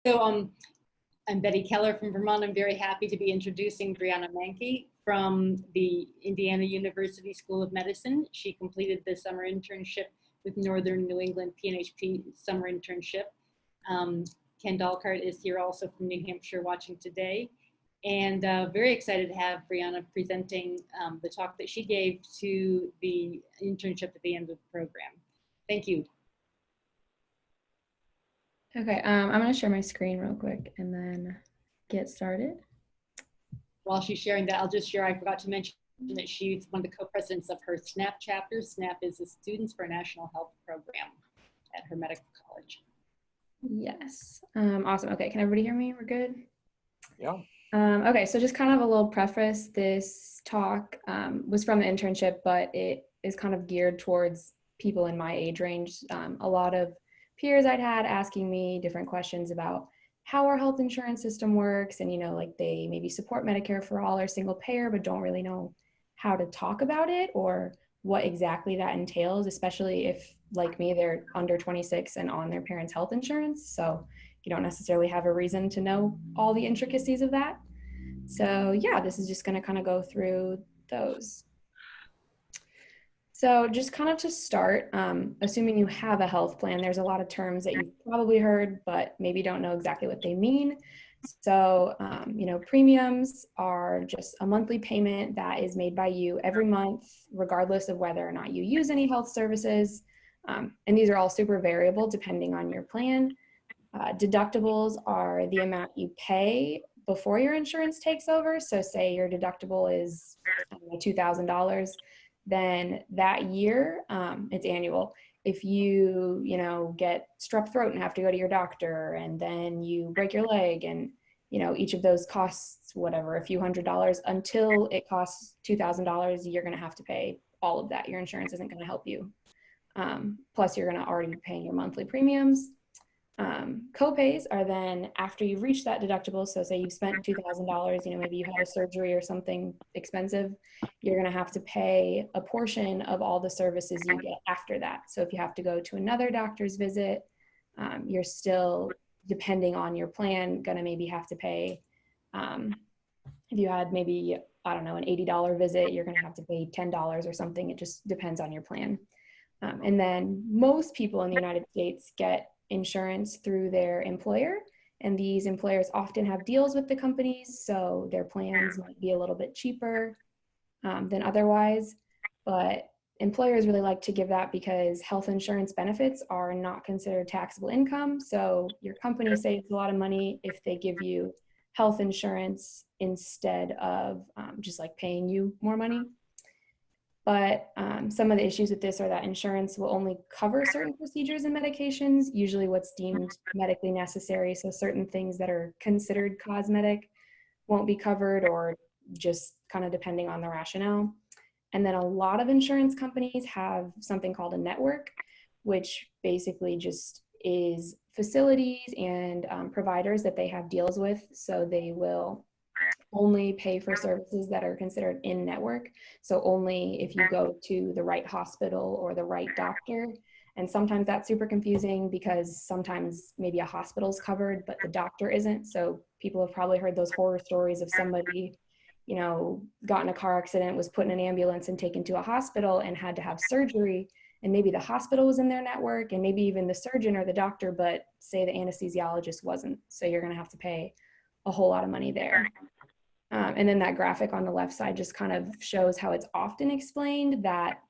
So I'm Betty Keller from Vermont. I'm very happy to be introducing Brianna Mahnke from the Indiana University School of Medicine. She completed the summer internship with Northern New England PNHP summer internship. Ken Dalkart is here also from New Hampshire watching today. And very excited to have Brianna presenting the talk that she gave to the internship at the end of the program. Thank you. Okay, I'm going to share my screen real quick and then get started. While she's sharing that, I'll just share, I forgot to mention that she's one of the co-presidents of her SNaHP chapter. SNaHP is the Students for a National Health Program at her medical college. Yes, awesome. Okay, can everybody hear me? We're good? Yeah. Okay, so just kind of a little preface. This talk was from the internship, but it is kind of geared towards people in my age range. A lot of peers I'd had asking me different questions about how our health insurance system works, and like they maybe support Medicare for all or single payer, but don't really know how to talk about it or what exactly that entails, especially if, like me, they're under 26 and on their parents' health insurance. So you don't necessarily have a reason to know all the intricacies of that. So yeah, this is just going to kind of go through those. So just kind of to start, assuming you have a health plan, there's a lot of terms that you've probably heard, but maybe don't know exactly what they mean. So, premiums are just a monthly payment that is made by you every month, regardless of whether or not you use any health services. And these are all super variable depending on your plan. Deductibles are the amount you pay before your insurance takes over. So say your deductible is $2,000, then that year, it's annual. If you, get strep throat and have to go to your doctor, and then you break your leg, and, each of those costs, whatever, a few $100s, until it costs $2,000, you're going to have to pay all of that. Your insurance isn't going to help you. Plus, you're going to already be paying your monthly premiums. Copays are then after you've reached that deductible. So say you've spent $2,000, maybe you had a surgery or something expensive, you're going to have to pay a portion of all the services you get after that. So if you have to go to another doctor's visit, you're still, depending on your plan, going to maybe have to pay, if you had maybe, I don't know, an $80 visit, you're going to have to pay $10 or something. It just depends on your plan. And then most people in the United States get insurance through their employer, and these employers often have deals with the companies, so their plans might be a little bit cheaper than otherwise. But employers really like to give that because health insurance benefits are not considered taxable income. So your company saves a lot of money if they give you health insurance instead of just like paying you more money. But some of the issues with this are that insurance will only cover certain procedures and medications, usually what's deemed medically necessary. So certain things that are considered cosmetic won't be covered, or just kind of depending on the rationale. And then a lot of insurance companies have something called a network, which basically just is facilities and providers that they have deals with. So they will only pay for services that are considered in network. So only if you go to the right hospital or the right doctor. And sometimes that's super confusing because sometimes maybe a hospital's covered, but the doctor isn't. So people have probably heard those horror stories of somebody, got in a car accident, was put in an ambulance and taken to a hospital and had to have surgery. And maybe the hospital was in their network, and maybe even the surgeon or the doctor, but say the anesthesiologist wasn't. So you're going to have to pay a whole lot of money there. And then that graphic on the left side just kind of shows how it's often explained that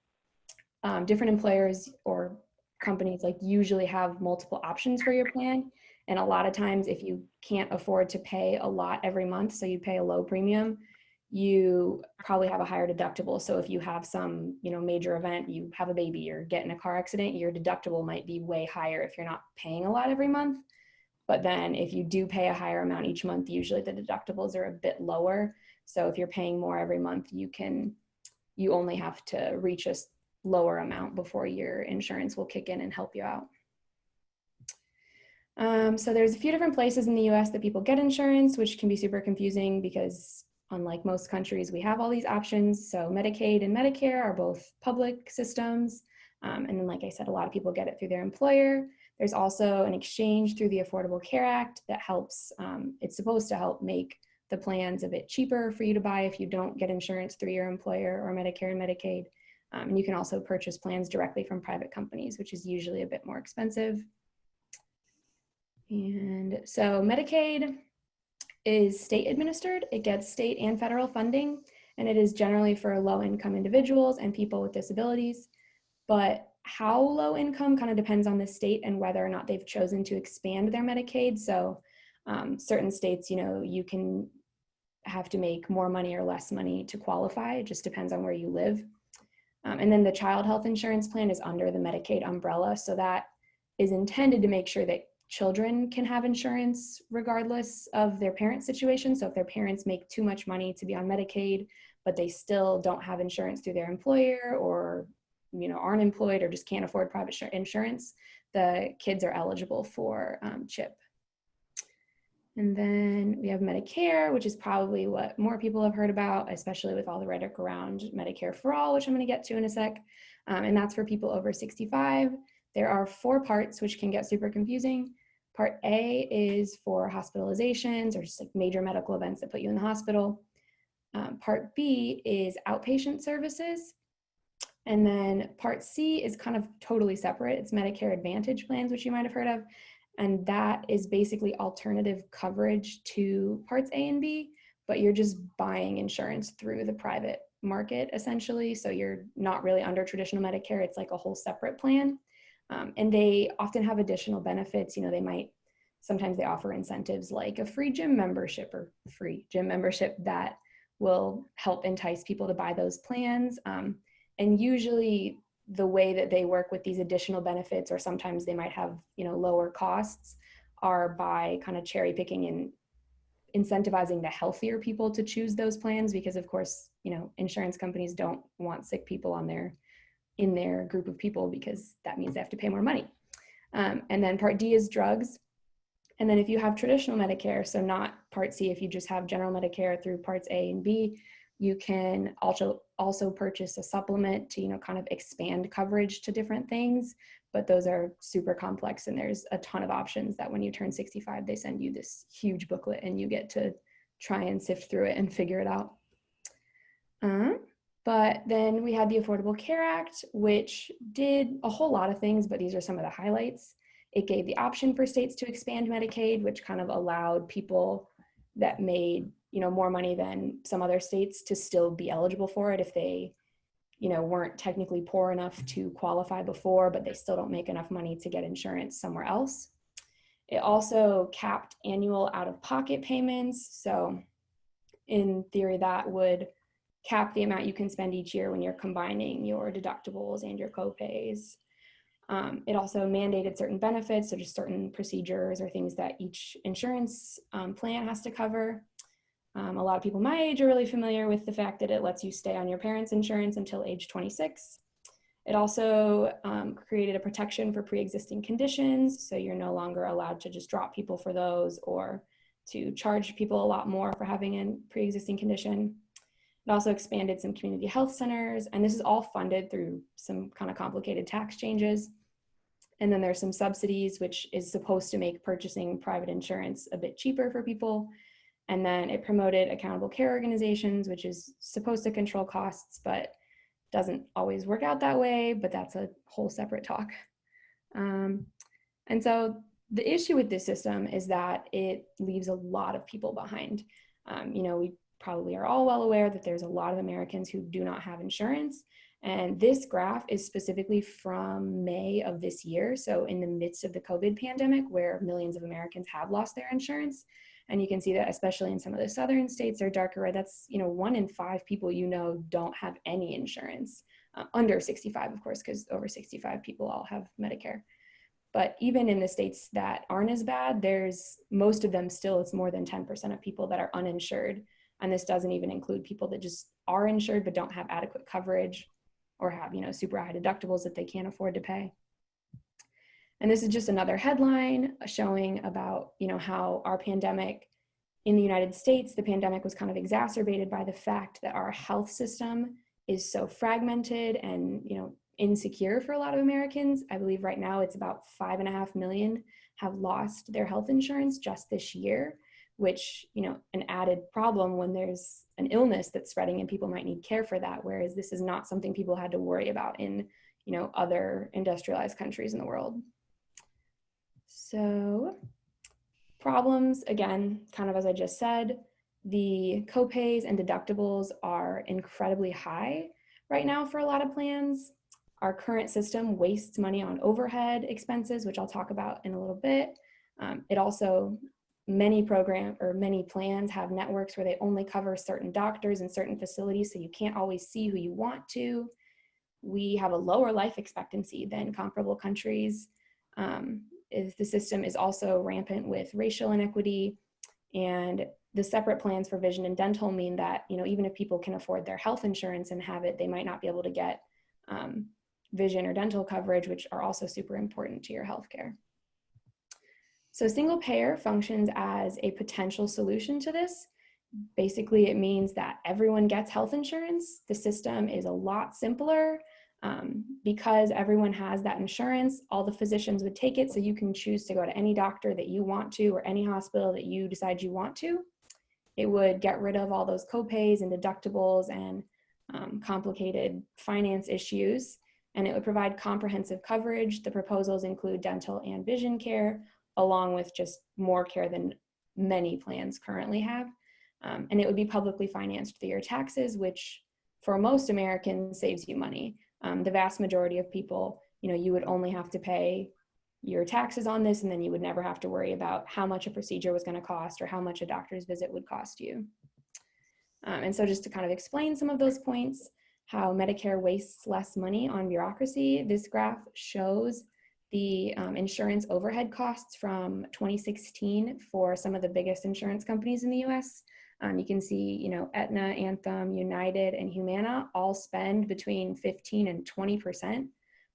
different employers or companies usually have multiple options for your plan. And a lot of times if you can't afford to pay a lot every month, so you pay a low premium, you probably have a higher deductible. So if you have some, major event, you have a baby or get in a car accident, your deductible might be way higher if you're not paying a lot every month. But then if you do pay a higher amount each month, usually the deductibles are a bit lower. So if you're paying more every month, you only have to reach a lower amount before your insurance will kick in and help you out. So there's a few different places in the US that people get insurance, which can be super confusing because unlike most countries, we have all these options. So Medicaid and Medicare are both public systems. And then, like I said, a lot of people get it through their employer. There's also an exchange through the Affordable Care Act that helps, it's supposed to help make the plans a bit cheaper for you to buy if you don't get insurance through your employer or Medicare and Medicaid. And you can also purchase plans directly from private companies, which is usually a bit more expensive. And so Medicaid is state administered. It gets state and federal funding, and it is generally for low-income individuals and people with disabilities. But how low income kind of depends on the state and whether or not they've chosen to expand their Medicaid. So certain states, you know, you can have to make more money or less money to qualify. It just depends on where you live. And then the child health insurance plan is under the Medicaid umbrella. So that is intended to make sure that children can have insurance regardless of their parents' situation. So if their parents make too much money to be on Medicaid, but they still don't have insurance through their employer, or you know, aren't employed or just can't afford private insurance, the kids are eligible for CHIP. And then we have Medicare, which is probably what more people have heard about, especially with all the rhetoric around Medicare for all, which I'm going to get to in a sec. And that's for people over 65. There are 4 parts, which can get super confusing. Part A is for hospitalizations or just like major medical events that put you in the hospital. Part B is outpatient services. And then Part C is kind of totally separate. It's Medicare Advantage plans, which you might have heard of. And that is basically alternative coverage to Parts A and B, but you're just buying insurance through the private market, essentially. So you're not really under traditional Medicare. It's like a whole separate plan. And they often have additional benefits. You know, sometimes they offer incentives like a free gym membership that will help entice people to buy those plans. And usually the way that they work with these additional benefits, or sometimes they might have, you know, lower costs, are by kind of cherry picking and incentivizing the healthier people to choose those plans, because of course, you know, insurance companies don't want sick people in their group of people, because that means they have to pay more money. And then Part D is drugs. And then if you have traditional Medicare, so not Part C, if you just have general Medicare through Parts A and B, you can also purchase a supplement to, you know, kind of expand coverage to different things, but those are super complex, and there's a ton of options that when you turn 65, they send you this huge booklet and you get to try and sift through it and figure it out. But then we had the Affordable Care Act, which did a whole lot of things, but these are some of the highlights. It gave the option for states to expand Medicaid, which kind of allowed people that made, you know, more money than some other states to still be eligible for it if they, you know, weren't technically poor enough to qualify before, but they still don't make enough money to get insurance somewhere else. It also capped annual out-of-pocket payments. So in theory, that would cap the amount you can spend each year when you're combining your deductibles and your copays. It also mandated certain benefits, so just certain procedures or things that each insurance plan has to cover. A lot of people my age are really familiar with the fact that it lets you stay on your parents' insurance until age 26. It also created a protection for pre-existing conditions, so you're no longer allowed to just drop people for those or to charge people a lot more for having a pre-existing condition. It also expanded some community health centers, and this is all funded through some kind of complicated tax changes. And then there's some subsidies, which is supposed to make purchasing private insurance a bit cheaper for people. And then it promoted accountable care organizations, which is supposed to control costs, but doesn't always work out that way, but that's a whole separate talk. And so the issue with this system is that it leaves a lot of people behind. You know, we probably are all well aware that there's a lot of Americans who do not have insurance. And this graph is specifically from May of this year. So in the midst of the COVID pandemic, where millions of Americans have lost their insurance. And you can see that especially in some of the southern states, they're darker red. That's, you know, 1 in 5 people, you know, don't have any insurance, under 65, of course, because over 65 people all have Medicare. But even in the states that aren't as bad, there's most of them still, it's more than 10% of people that are uninsured. And this doesn't even include people that just are insured but don't have adequate coverage or have, you know, super high deductibles that they can't afford to pay. And this is just another headline showing about, you know, how our pandemic in the United States, the pandemic was kind of exacerbated by the fact that our health system is so fragmented and, you know, insecure for a lot of Americans. I believe right now it's about 5.5 million have lost their health insurance just this year, which, you know, an added problem when there's an illness that's spreading and people might need care for that, whereas this is not something people had to worry about in, you know, other industrialized countries in the world. So problems, again, kind of as I just said, the copays and deductibles are incredibly high right now for a lot of plans. Our current system wastes money on overhead expenses, which I'll talk about in a little bit. It also, many plans have networks where they only cover certain doctors and certain facilities, so you can't always see who you want to. We have a lower life expectancy than comparable countries. The system is also rampant with racial inequity, and the separate plans for vision and dental mean that, you know, even if people can afford their health insurance and have it, they might not be able to get vision or dental coverage, which are also super important to your healthcare. So single payer functions as a potential solution to this. Basically, it means that everyone gets health insurance. The system is a lot simpler. Because everyone has that insurance, all the physicians would take it, so you can choose to go to any doctor that you want to or any hospital that you decide you want to. It would get rid of all those copays and deductibles and complicated finance issues, and it would provide comprehensive coverage. The proposals include dental and vision care, along with just more care than many plans currently have. And it would be publicly financed through your taxes, which for most Americans saves you money. The vast majority of people, you know, you would only have to pay your taxes on this, and then you would never have to worry about how much a procedure was going to cost or how much a doctor's visit would cost you. And so just to kind of explain some of those points, how Medicare wastes less money on bureaucracy, this graph shows the insurance overhead costs from 2016 for some of the biggest insurance companies in the US. You can see, you know, Aetna, Anthem, United, and Humana all spend between 15 and 20%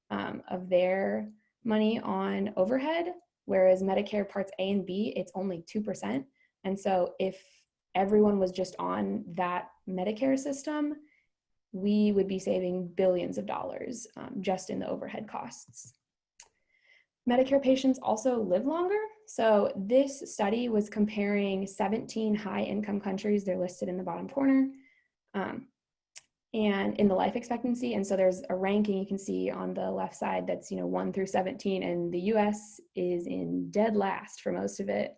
of their money on overhead, whereas Medicare Parts A and B, it's only 2%. And so if everyone was just on that Medicare system, we would be saving billions of dollars just in the overhead costs. Medicare patients also live longer. So this study was comparing 17 high-income countries. They're listed in the bottom corner, and in the life expectancy. And so there's a ranking you can see on the left side that's, you know, 1 through 17, and the US is in dead last for most of it,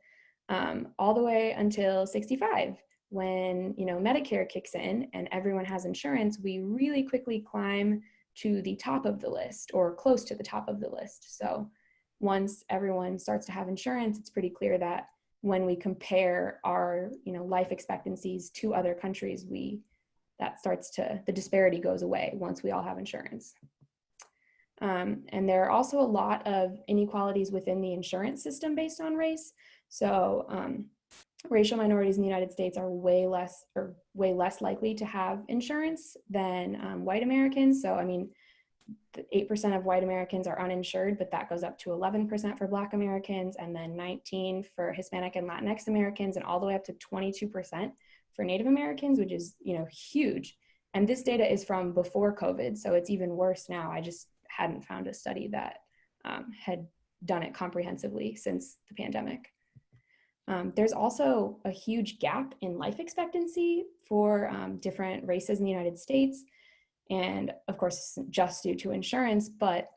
all the way until 65. When, you know, Medicare kicks in and everyone has insurance, we really quickly climb to the top of the list, or close to the top of the list. So once everyone starts to have insurance, it's pretty clear that when we compare our, you know, life expectancies to other countries, the disparity goes away once we all have insurance. And there are also a lot of inequalities within the insurance system based on race. So racial minorities in the United States are way less likely to have insurance than white Americans. So, I mean, 8% of white Americans are uninsured, but that goes up to 11% for Black Americans, and then 19% for Hispanic and Latinx Americans, and all the way up to 22% for Native Americans, which is, you know, huge. And this data is from before COVID, so it's even worse now. I just hadn't found a study that had done it comprehensively since the pandemic. There's also a huge gap in life expectancy for different races in the United States. And of course, just due to insurance, but,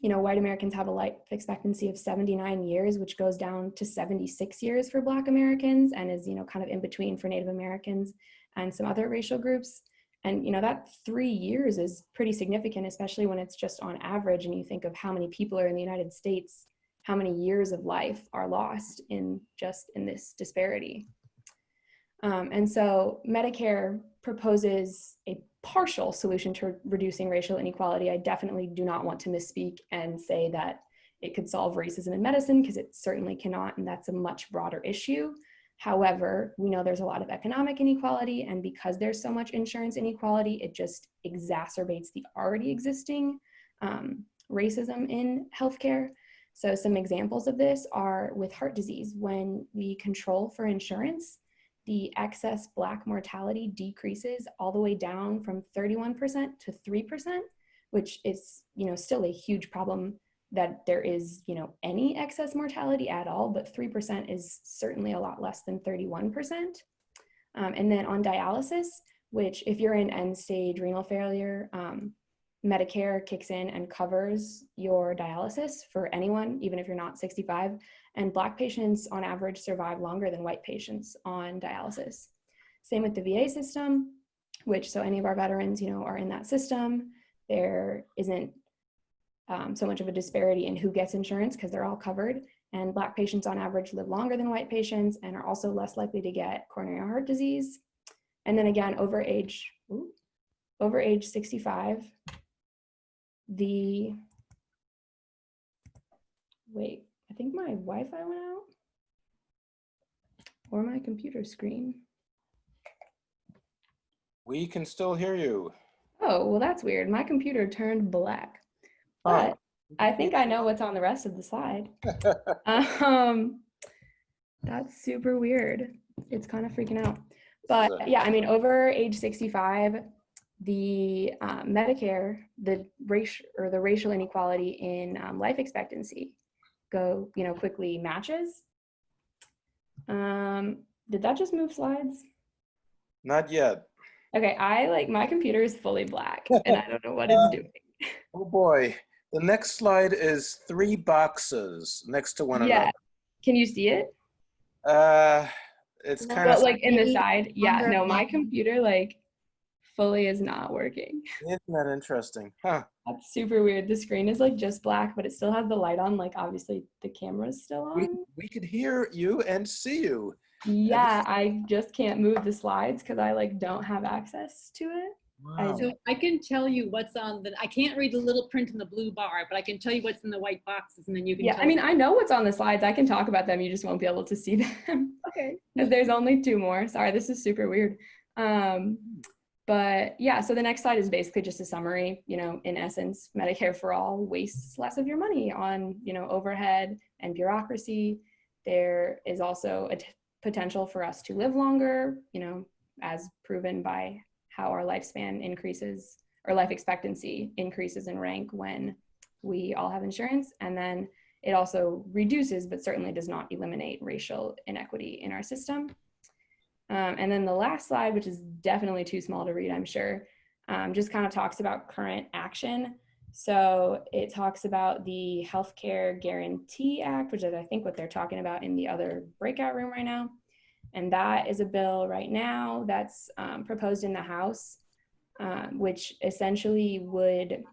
you know, white Americans have a life expectancy of 79 years, which goes down to 76 years for Black Americans, and is, you know, kind of in between for Native Americans and some other racial groups. And, you know, that 3 years is pretty significant, especially when it's just on average, and you think of how many people are in the United States, how many years of life are lost in this disparity. And so Medicare proposes a partial solution to reducing racial inequality. I definitely do not want to misspeak and say that it could solve racism in medicine, because it certainly cannot, and that's a much broader issue. However, we know there's a lot of economic inequality, and because there's so much insurance inequality, it just exacerbates the already existing racism in healthcare. So some examples of this are with heart disease. When we control for insurance, the excess Black mortality decreases all the way down from 31% to 3%, which is, still a huge problem that there is, any excess mortality at all, but 3% is certainly a lot less than 31%. And then on dialysis, which if you're in end-stage renal failure, Medicare kicks in and covers your dialysis for anyone, even if you're not 65. And Black patients on average survive longer than white patients on dialysis. Same with the VA system, which, so any of our veterans, are in that system. There isn't so much of a disparity in who gets insurance because they're all covered. And Black patients on average live longer than white patients and are also less likely to get coronary heart disease. And then again, over age 65, wait, I think my Wi-Fi went out or my computer screen. We can still hear you. Oh, well, that's weird. My computer turned black, but I think I know what's on the rest of the slide. That's super weird. It's kind of freaking out. But yeah, I mean, over age 65, the Medicare, the racial inequality in life expectancy quickly matches. Did that just move slides? Not yet. Okay, my computer is fully black and I don't know what it's doing. Oh boy. The next slide is 3 boxes next to one Yeah. another. Can you see it? It's kind of like in the side. Yeah, no, my computer fully is not working. Isn't that interesting? Huh. That's super weird. The screen is just black, but it still has the light on. Obviously the camera's still on. We could hear you and see you. Yeah, I just can't move the slides because I don't have access to it. Wow. So I can tell you what's on I can't read the little print in the blue bar, but I can tell you what's in the white boxes and then you can tell me. I know what's on the slides. I can talk about them. You just won't be able to see them. Okay. Because there's only 2 more. Sorry, this is super weird. But yeah, so the next slide is basically just a summary. In essence, Medicare for All wastes less of your money on, overhead and bureaucracy. There is also a potential for us to live longer, as proven by how our lifespan increases, or life expectancy increases in rank when we all have insurance. And then it also reduces, but certainly does not eliminate, racial inequity in our system. And then the last slide, which is definitely too small to read, I'm sure, just kind of talks about current action. So it talks about the Healthcare Guarantee Act, which is I think what they're talking about in the other breakout room right now. And that is a bill right now that's proposed in the House, which essentially would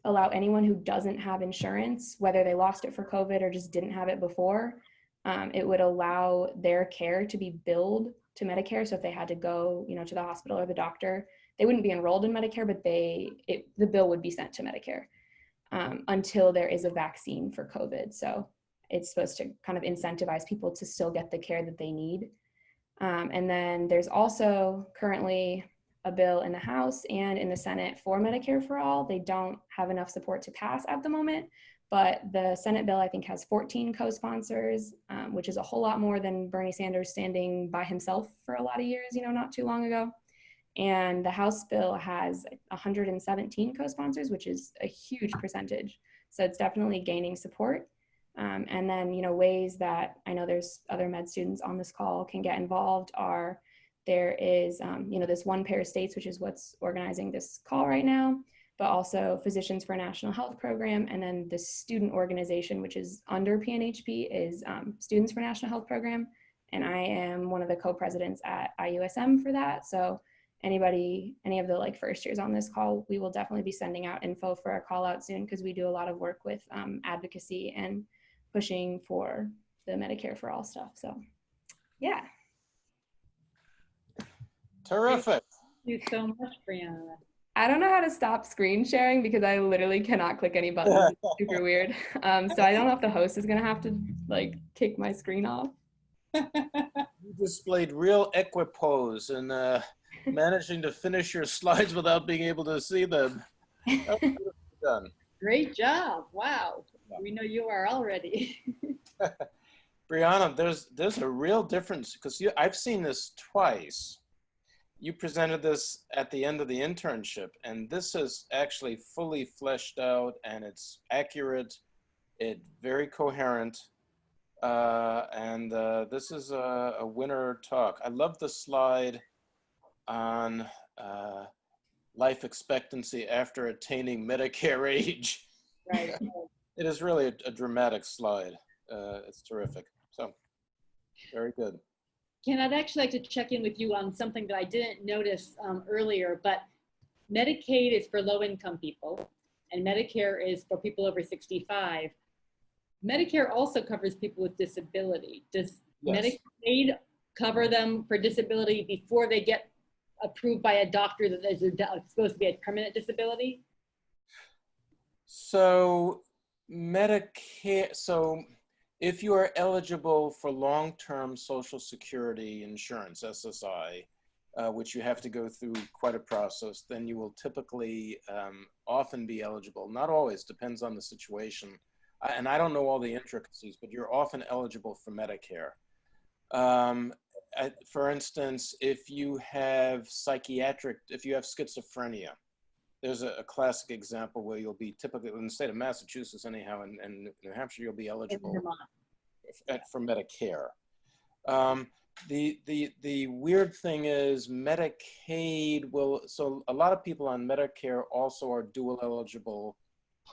allow anyone who doesn't have insurance, whether they lost it for COVID or just didn't have it before, it would allow their care to be billed to Medicare. So if they had to go, to the hospital or the doctor, they wouldn't be enrolled in Medicare, but the bill would be sent to Medicare until there is a vaccine for COVID. So it's supposed to kind of incentivize people to still get the care that they need. And then there's also currently a bill in the House and in the Senate for Medicare for All. They don't have enough support to pass at the moment, but the Senate bill, I think, has 14 co-sponsors, which is a whole lot more than Bernie Sanders standing by himself for a lot of years, not too long ago. And the House bill has 117 co-sponsors, which is a huge percentage. So it's definitely gaining support. And then, ways that I know there's other med students on this call can get involved are there is, this One Pair States, which is what's organizing this call right now, but also Physicians for a National Health Program. And then the student organization, which is under PNHP, is Students for National Health Program. And I am one of the co-presidents at IUSM for that. So any of the first years on this call, we will definitely be sending out info for our call out soon because we do a lot of work with advocacy and pushing for the Medicare for All stuff. So yeah. Terrific. Thank you so much, Brianna. I don't know how to stop screen sharing because I literally cannot click any buttons. It's super weird. So I don't know if the host is gonna have to kick my screen off. You displayed real equipoise and managing to finish your slides without being able to see them. That's beautifully done. Great job. Wow. We know you are already. Brianna, there's a real difference because I've seen this twice. you presented this at the end of the internship, and this is actually fully fleshed out, and it's accurate, it's very coherent, and this is a winner talk. I love the slide on life expectancy after attaining Medicare age. Right. It is really a dramatic slide. It's terrific. So, very good. Ken, I'd actually like to check in with you on something that I didn't notice earlier, but Medicaid is for low-income people, and Medicare is for people over 65. Medicare also covers people with disability. Does Yes. Medicaid cover them for disability before they get approved by a doctor that is supposed to be a permanent disability? So Medicare, so if you are eligible for long-term Social Security insurance, SSI, which you have to go through quite a process, then you will typically often be eligible. Not always, depends on the situation. And I don't know all the intricacies, but you're often eligible for Medicare. For instance, if you have schizophrenia, there's a classic example where you'll be typically, in the state of Massachusetts anyhow, and New Hampshire, you'll be eligible for Medicare. The weird thing is Medicaid will, so a lot of people on Medicare also are dual eligible.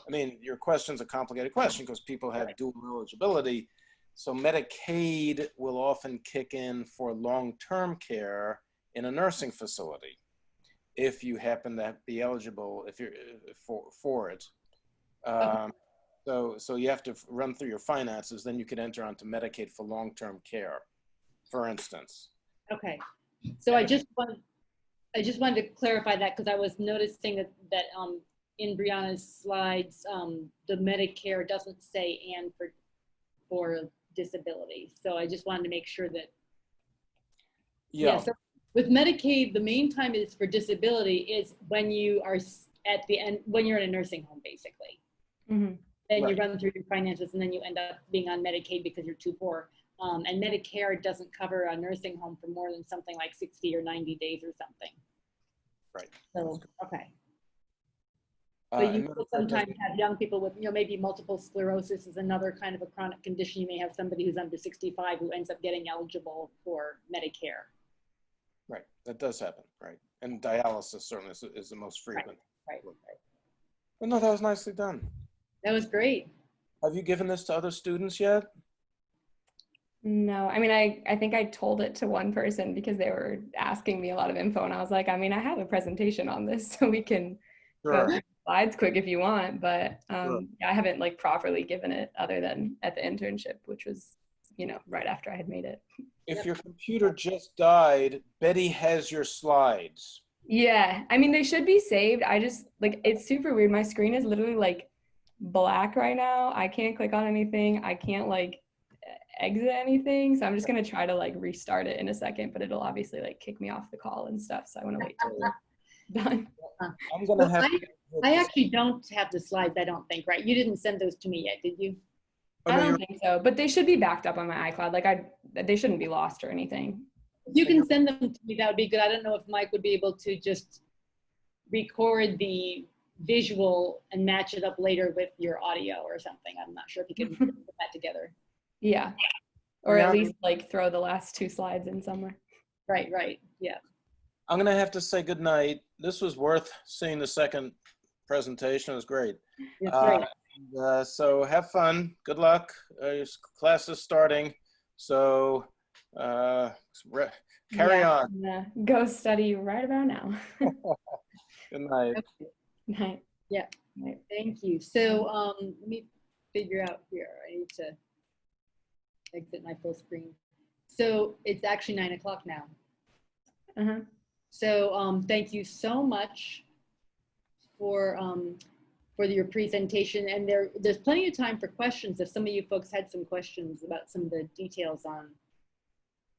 I mean, your question's a complicated question because people have dual eligibility. So Medicaid will often kick in for long-term care in a nursing facility if you happen to be eligible if you're for it. So you have to run through your finances, then you could enter onto Medicaid for long-term care, for instance. Okay, so I just wanted to clarify that because I was noticing that in Brianna's slides, the Medicare doesn't say "and" for disability. So I just wanted to make sure that. Yeah. So with Medicaid, the main time is for disability is when you are at the end, when you're in a nursing home, basically. Mm-hmm. Then you run through your finances and then you end up being on Medicaid because you're too poor. And Medicare doesn't cover a nursing home for more than something like 60 or 90 days or something. Right. So, okay. But you sometimes have young people with, maybe multiple sclerosis is another kind of a chronic condition. You may have somebody who's under 65 who ends up getting eligible for Medicare. Right, that does happen, right? And dialysis certainly is the most frequent. Right. But no, that was nicely done. That was great. Have you given this to other students yet? No, I mean, I think I told it to one person because they were asking me a lot of info, and I was like, I mean, I have a presentation on this, so we can go through slides quick if you want, but yeah, I haven't like properly given it other than at the internship, which was, right after I had made it. If your computer just died, Betty has your slides. Yeah, I mean, they should be saved. I just, it's super weird. My screen is literally like black right now. I can't click on anything. I can't exit anything. So I'm just going to try to restart it in a second, but it'll obviously kick me off the call and stuff. So I want to wait till we're done. I'm going to have I actually don't have the slides, I don't think, right? You didn't send those to me yet, did you? I don't think so, but they should be backed up on my iCloud. They shouldn't be lost or anything. If you can send them to me, that would be good. I don't know if Mike would be able to just record the visual and match it up later with your audio or something. I'm not sure if you can put that together. Yeah, or at least throw the last two slides in somewhere. Right, yeah. I'm going to have to say goodnight. This was worth seeing the second presentation. It was great. It's great. So have fun. Good luck. Your class is starting. So carry on. Go study right about now. Good night. Okay. Night. Yeah. Night. Thank you. So let me figure out here. I need to exit my full screen. So it's actually 9 o'clock now. Uh-huh. So thank you so much for your presentation, and there's plenty of time for questions if some of you folks had some questions about some of the details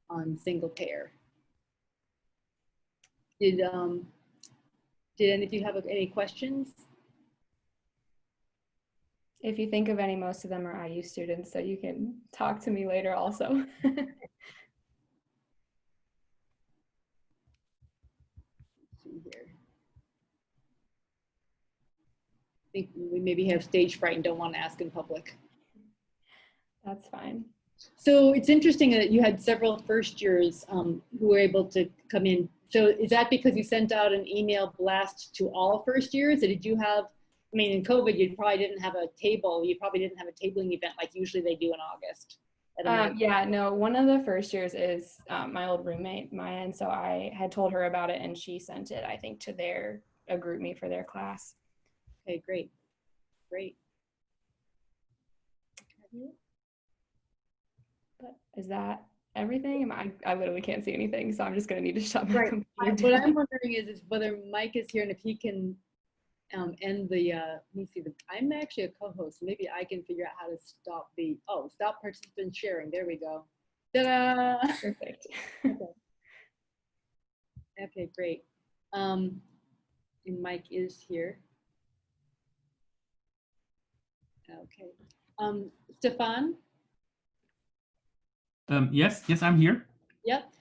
on single payer. Did any of you have any questions? If you think of any, most of them are IU students, so you can talk to me later also. see here. I think we maybe have stage fright and don't want to ask in public. That's fine. So it's interesting that you had several first years who were able to come in. So is that because you sent out an email blast to all first years? Or did you have, I mean, in COVID, you probably didn't have a table. You probably didn't have a tabling event like usually they do in August. Yeah, no, one of the first years is my old roommate, Maya, and so I had told her about it and she sent it, I think, to a group me for their class. Okay, great, great. But is that everything? I literally can't see anything, so I'm just gonna need to shut my computer down. What I'm wondering is whether Mike is here and if he can end the, let me see, I'm actually a co-host, so maybe I can figure out how to stop stop participant sharing. There we go. Ta-da! Perfect. Okay, great. And Mike is here. Okay. Stefan? Yes, I'm here. Yep.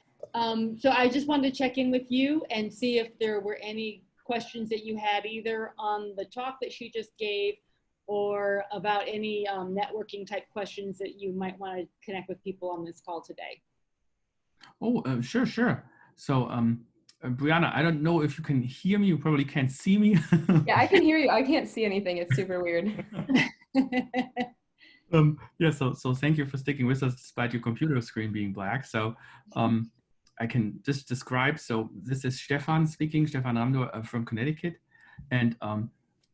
So I just wanted to check in with you and see if there were any questions that you had either on the talk that she just gave or about any networking type questions that you might want to connect with people on this call today. Oh, sure. So, Brianna, I don't know if you can hear me. You probably can't see me. Yeah, I can hear you. I can't see anything. It's super weird. Yeah, so thank you for sticking with us despite your computer screen being black. So I can just describe. So this is Stefan speaking, Stefan Ramdor from Connecticut. And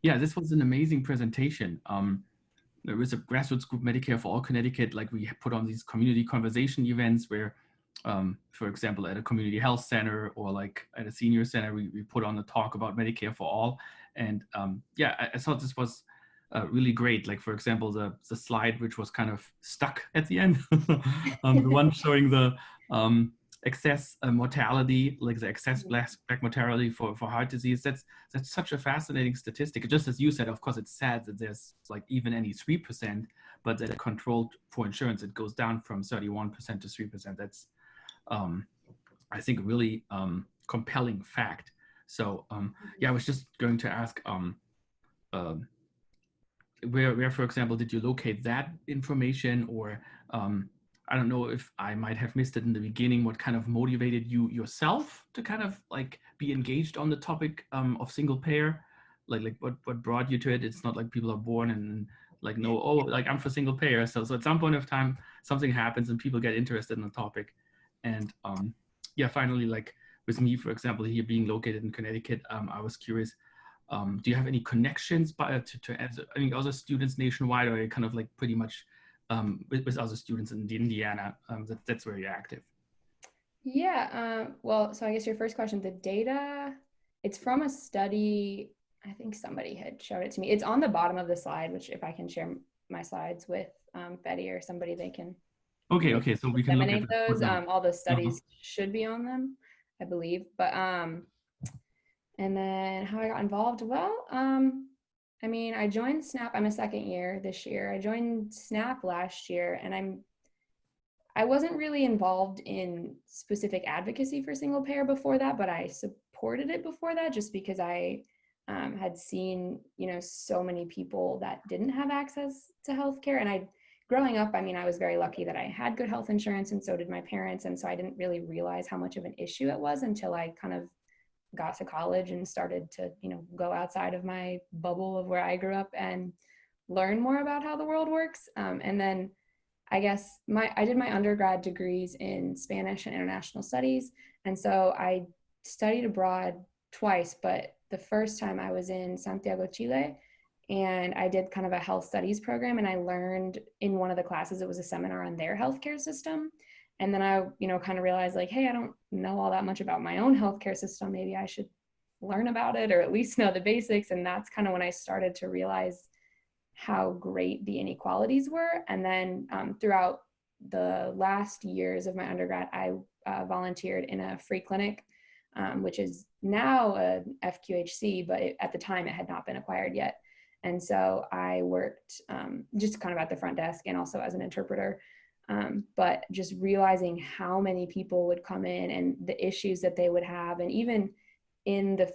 yeah, this was an amazing presentation. There was a grassroots group, Medicare for All Connecticut, like we put on these community conversation events where, for example, at a community health center or like at a senior center, we put on a talk about Medicare for All. And yeah, I thought this was really great. Like, for example, the slide which was kind of stuck at the end, the one showing the excess mortality, like the excess black mortality for heart disease. That's such a fascinating statistic. Just as you said, of course, it's sad that there's like even any 3%, but that controlled for insurance, it goes down from 31% to 3%. That's, I think, a really compelling fact. So yeah, I was just going to ask, where, for example, did you locate that information? Or I don't know if I might have missed it in the beginning, what kind of motivated you yourself to kind of like be engaged on the topic of single payer? Like what brought you to it? It's not like people are born and like, no, oh, like I'm for single payer. So at some point of time, something happens and people get interested in the topic. And yeah, finally, like with me, for example, here being located in Connecticut, I was curious, do you have any connections to other students nationwide, or are you kind of like pretty much with other students in Indiana? That's where you're active. Yeah, well, so I guess your first question, the data, it's from a study. I think somebody had showed it to me. It's on the bottom of the slide, which if I can share my slides with Betty or somebody, they can. Okay, so we can look at those. All the studies should be on them, I believe. But and then how I got involved? Well, I mean, I joined SNaHP. I'm a second year this year. I joined SNaHP last year, and I wasn't really involved in specific advocacy for single payer before that, but I supported it before that just because I had seen, so many people that didn't have access to healthcare. And growing up, I mean, I was very lucky that I had good health insurance, and so did my parents. And so I didn't really realize how much of an issue it was until I kind of got to college and started to, go outside of my bubble of where I grew up and learn more about how the world works. And then I guess I did my undergrad degrees in Spanish and international studies. And so I studied abroad twice, but the first time I was in Santiago, Chile, and I did kind of a health studies program. And I learned in one of the classes, it was a seminar on their healthcare system. And then I, kind of realized like, hey, I don't know all that much about my own healthcare system. Maybe I should learn about it or at least know the basics. And that's kind of when I started to realize how great the inequalities were. And then throughout the last years of my undergrad, I volunteered in a free clinic, which is now a FQHC, but at the time it had not been acquired yet. And so I worked just kind of at the front desk and also as an interpreter. But just realizing how many people would come in and the issues that they would have, and even in the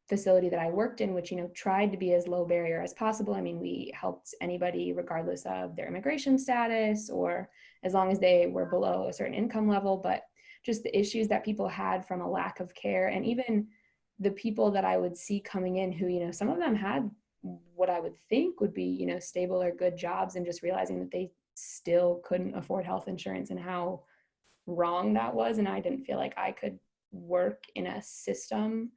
facility that I worked in, which, you know, tried to be as low barrier as possible. I mean, we helped anybody regardless of their immigration status or as long as they were below a certain income level, but just the issues that people had from a lack of care. And even the people that I would see coming in who, you know, some of them had what I would think would be, you know, stable or good jobs, and just realizing that they still couldn't afford health insurance and how wrong that was. And I didn't feel like I could work in a system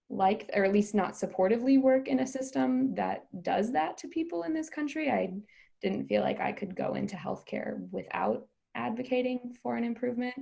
like, or at least not supportively work in a system that does that to people in this country. I didn't feel like I could go into healthcare without advocating for an improvement.